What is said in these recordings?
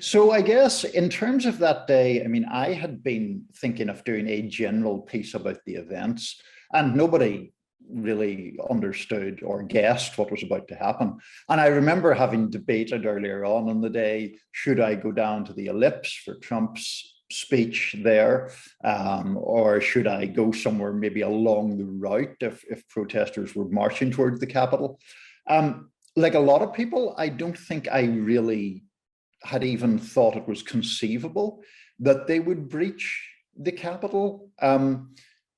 So I guess in terms of that day, I mean, I had been thinking of doing a general piece about the events, and nobody really understood or guessed what was about to happen. And I remember having debated earlier on in the day, should I go down to the Ellipse for Trump's speech there, or should I go somewhere maybe along the route if protesters were marching towards the Capitol? Like a lot of people, I don't think I really had even thought it was conceivable that they would breach the Capitol,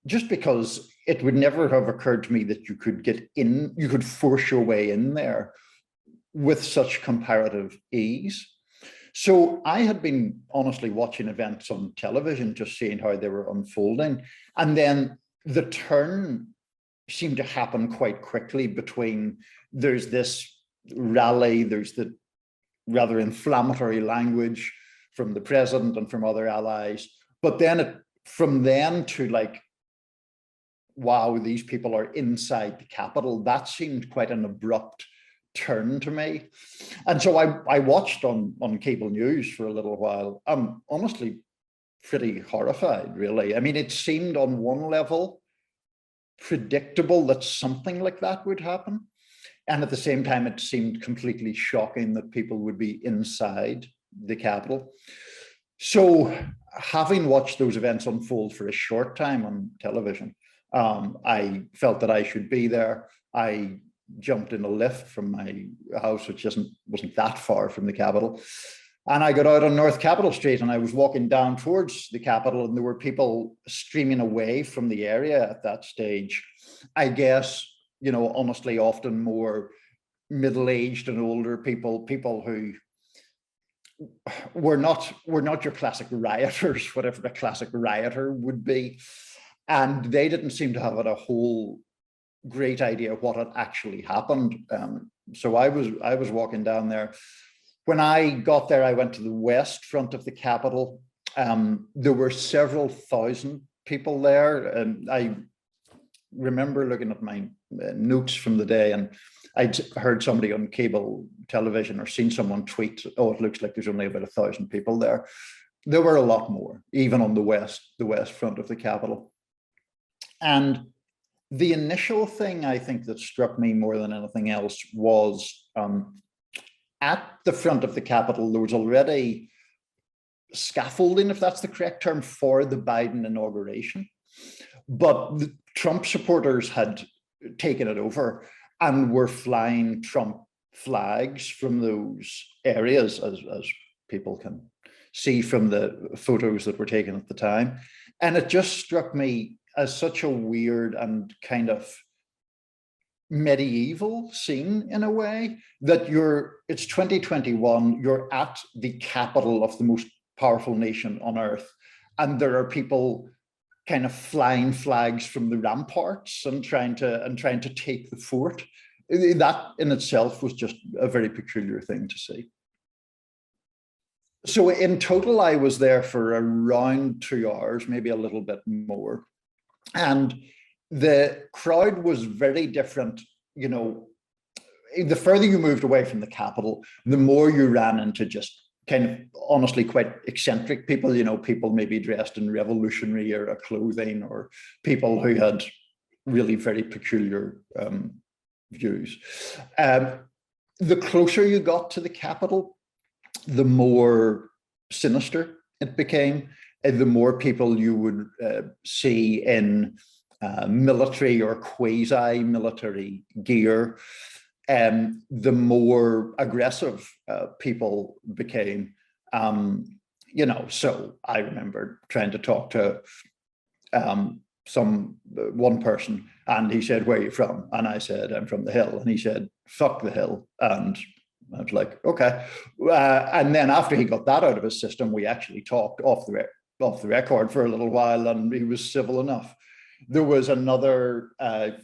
just because it would never have occurred to me that you could get in, you could force your way in there with such comparative ease. So I had been honestly watching events on television, just seeing how they were unfolding. And then the turn seemed to happen quite quickly between there's this rally, there's the rather inflammatory language from the president and from other allies. But then from then to like, wow, these people are inside the Capitol, that seemed quite an abrupt turn to me. And so I watched on cable news for a little while. I'm honestly pretty horrified, really. I mean, it seemed on one level predictable that something like that would happen. And at the same time, it seemed completely shocking that people would be inside the Capitol. So having watched those events unfold for a short time on television, I felt that I should be there. I jumped in a lift from my house, which wasn't that far from the Capitol. And I got out on North Capitol Street and I was walking down towards the Capitol, and there were people streaming away from the area at that stage. I guess, you know, honestly, often more middle-aged and older people who were not your classic rioters, whatever a classic rioter would be. And they didn't seem to have a whole great idea what had actually happened. So I was walking down there. When I got there, I went to the west front of the Capitol. There were several thousand people there, and I remember looking at my notes from the day, and I'd heard somebody on cable television or seen someone tweet, oh, it looks like there's only about 1,000 people there. There were a lot more, even on the west front of the Capitol. And the initial thing I think that struck me more than anything else was at the front of the Capitol, there was already scaffolding, if that's the correct term, for the Biden inauguration. But the Trump supporters had taken it over and were flying Trump flags from those areas, as people can see from the photos that were taken at the time. And it just struck me as such a weird and kind of medieval scene in a way, that it's 2021, you're at the capital of the most powerful nation on earth, and there are people kind of flying flags from the ramparts and trying to take the fort. That in itself was just a very peculiar thing to see. So in total, I was there for around 2 hours, maybe a little bit more. And the crowd was very different. You know, the further you moved away from the Capitol, the more you ran into just kind of honestly quite eccentric people, you know, people maybe dressed in revolutionary era clothing, or people who had really very peculiar views. The closer you got to the Capitol, the more sinister it became, and the more people you would see in military or quasi-military gear, the more aggressive people became. You know, so I remember trying to talk to one person, and he said, "Where are you from?" And I said, "I'm from the Hill." And he said, "Fuck the Hill." And I was like, okay. And then after he got that out of his system, we actually talked off the record for a little while, and he was civil enough. There was another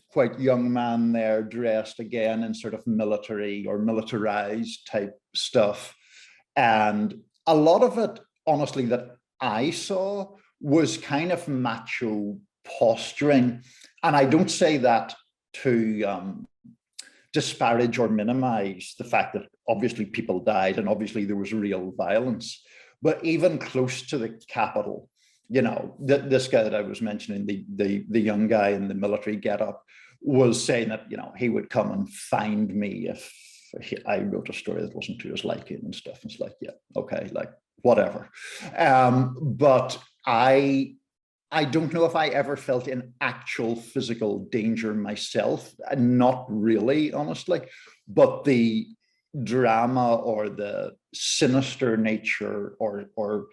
quite young man there, dressed again in sort of military or militarized type stuff. And a lot of it, honestly, that I saw was kind of macho posturing. And I don't say that to disparage or minimize the fact that obviously people died and obviously there was real violence. But even close to the Capitol, you know, this guy that I was mentioning, the young guy in the military getup, was saying that, you know, he would come and find me if I wrote a story that wasn't to his liking and stuff. It's like, yeah, okay, like whatever. But I don't know if I ever felt in actual physical danger myself, not really, honestly, but the drama or the sinister nature or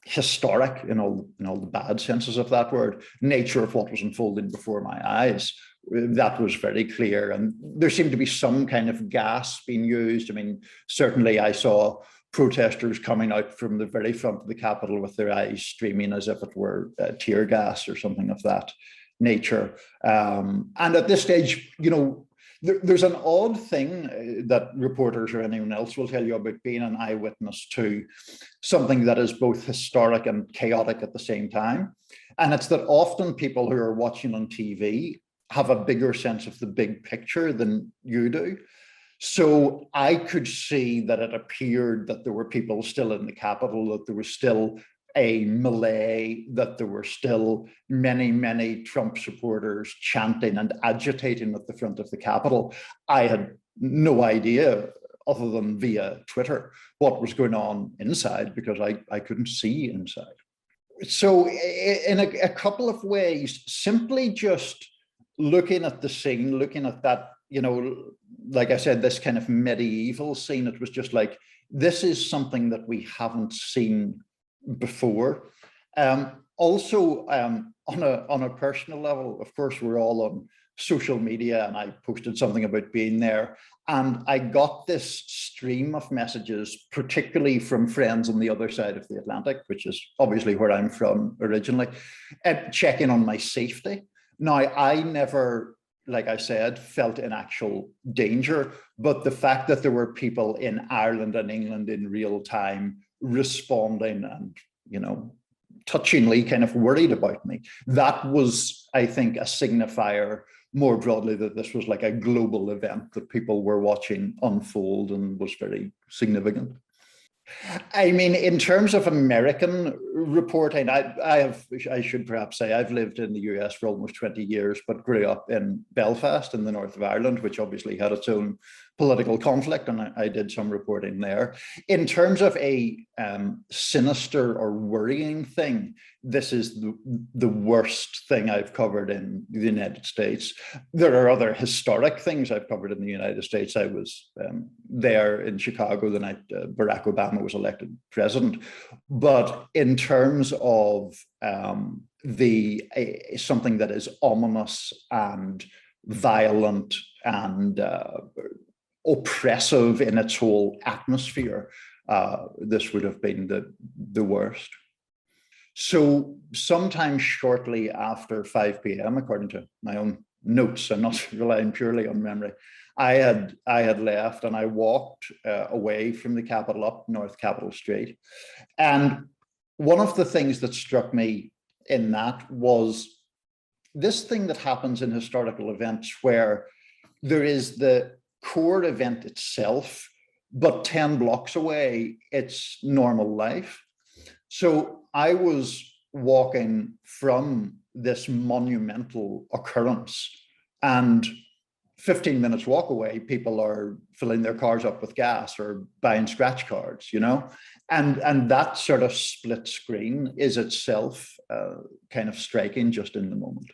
historic, in all the bad senses of that word, nature of what was unfolding before my eyes, that was very clear. And there seemed to be some kind of gas being used. I mean, certainly I saw protesters coming out from the very front of the Capitol with their eyes streaming as if it were tear gas or something of that nature. And at this stage, you know, there's an odd thing that reporters or anyone else will tell you about being an eyewitness to something that is both historic and chaotic at the same time. And it's that often people who are watching on TV have a bigger sense of the big picture than you do. So I could see that it appeared that there were people still in the Capitol, that there was still a melee, that there were still many, many Trump supporters chanting and agitating at the front of the Capitol. I had no idea, other than via Twitter, what was going on inside, because I couldn't see inside. So in a couple of ways, simply just looking at the scene, looking at that, you know, like I said, this kind of medieval scene, it was just like, this is something that we haven't seen before. Also, on a personal level, of course, we're all on social media, and I posted something about being there, and I got this stream of messages, particularly from friends on the other side of the Atlantic, which is obviously where I'm from originally, checking on my safety. Now, I never, like I said, felt in actual danger, but the fact that there were people in Ireland and England in real time responding and, you know, touchingly kind of worried about me, that was, I think, a signifier more broadly that this was like a global event that people were watching unfold and was very significant. I mean, in terms of American reporting, I should perhaps say I've lived in the US for almost 20 years, but grew up in Belfast in the north of Ireland, which obviously had its own political conflict, and I did some reporting there. In terms of a sinister or worrying thing, this is the worst thing I've covered in the United States. There are other historic things I've covered in the United States. I was there in Chicago the night Barack Obama was elected president. But in terms of something that is ominous and violent and oppressive in its whole atmosphere, this would have been the worst. So sometime shortly after 5 p.m., according to my own notes, I'm not relying purely on memory, I had left, and I walked away from the Capitol up North Capitol Street. And one of the things that struck me in that was this thing that happens in historical events where there is the core event itself, but 10 blocks away, it's normal life. So I was walking from this monumental occurrence, and 15 minutes walk away, people are filling their cars up with gas or buying scratch cards, you know? And that sort of split screen is itself kind of striking just in the moment.